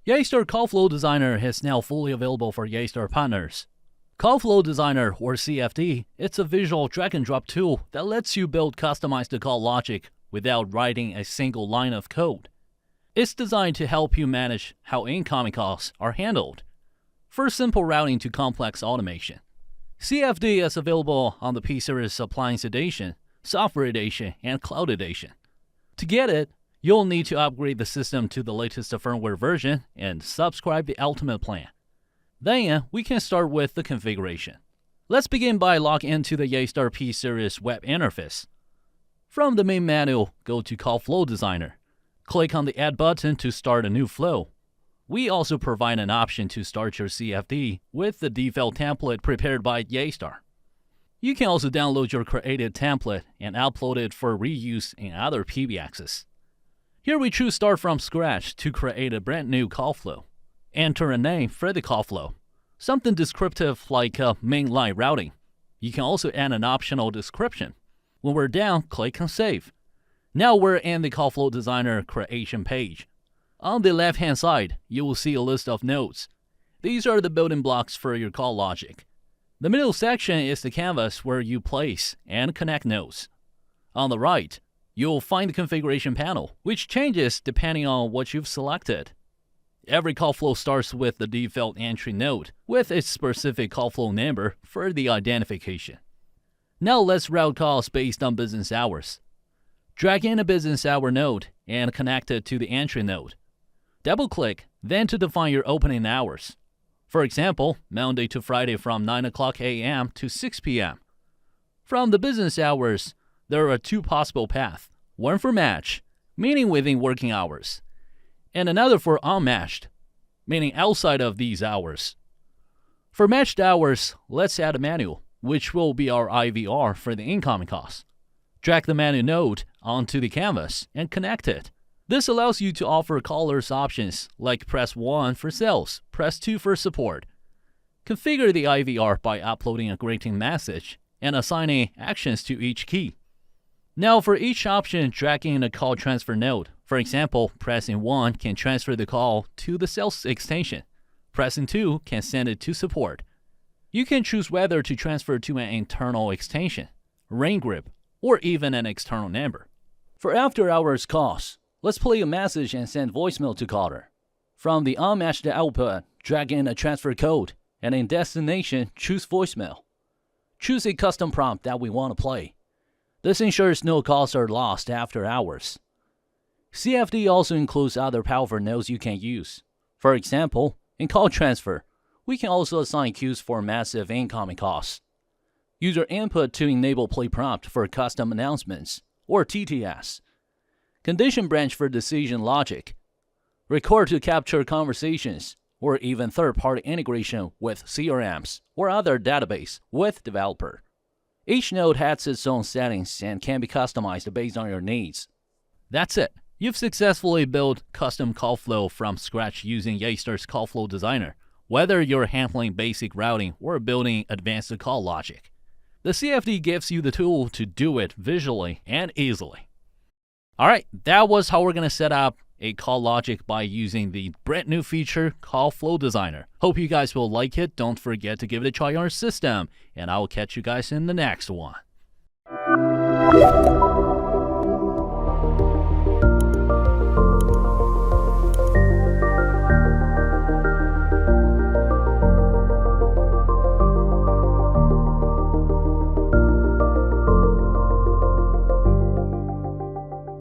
Yeastar Call Flow Designer is now fully available for Yeastar partners. Call Flow Designer, or CFD, it's a visual drag-and-drop tool that lets you build customized call logic without writing a single line of code. It's designed to help you manage how incoming calls are handled, from simple routing to complex automation. CFD is available on the P-Series Appliance Edition, Software Edition, and Cloud Edition. To get it, you'll need to upgrade the system to the latest firmware version and subscribe the Ultimate plan. Then, we can start with the configuration. Let's begin by logging into the Yeastar P-Series web interface. From the main menu, go to Call Flow Designer. Click on the Add button to start a new flow. We also provide an option to start your CFD with the default template prepared by Yeastar. You can also download your created template and upload it for reuse in other PBXs. Here we choose Start from Scratch to create a brand new call flow. Enter a name for the call flow, something descriptive like mainline routing. You can also add an optional description. When we're done, click on Save. Now we're in the Call Flow Designer creation page. On the left-hand side, you will see a list of nodes. These are the building blocks for your call logic. The middle section is the canvas where you place and connect nodes. On the right, you'll find the configuration panel, which changes depending on what you've selected. Every call flow starts with the default entry node, with its specific call flow number for the identification. Now let's route calls based on business hours. Drag in a business hour node and connect it to the entry node. Double-click, then to define your opening hours. For example, Monday to Friday from 9 o'clock a.m. to 6 p.m. From the business hours, there are two possible paths, one for match, meaning within working hours, and another for unmatched, meaning outside of these hours. For matched hours, let's add a manual, which will be our IVR for the incoming calls. Drag the manual node onto the canvas and connect it. This allows you to offer callers options like press 1 for sales, press 2 for support. Configure the IVR by uploading a greeting message and assigning actions to each key. Now for each option, drag in a call transfer node. For example, pressing 1 can transfer the call to the sales extension. Pressing 2 can send it to support. You can choose whether to transfer to an internal extension, ring grip, or even an external number. For after-hours calls, let's play a message and send voicemail to caller. From the unmatched output, drag in a transfer code, and in destination, choose voicemail. Choose a custom prompt that we want to play. This ensures no calls are lost after hours. CFD also includes other powerful nodes you can use. For example, in call transfer, we can also assign queues for massive incoming calls. User input to enable play prompt for custom announcements, or TTS. Condition branch for decision logic. Record to capture conversations, or even third-party integration with CRMs or other database with developer. Each node has its own settings and can be customized based on your needs. That's it. You've successfully built custom call flow from scratch using Yeastar's Call Flow Designer, whether you're handling basic routing or building advanced call logic. The CFD gives you the tool to do it visually and easily. Alright, that was how we're going to set up a call logic by using the brand new feature Call Flow Designer. Hope you guys will like it. Don't forget to give it a try on your system, and I will catch you guys in the next one.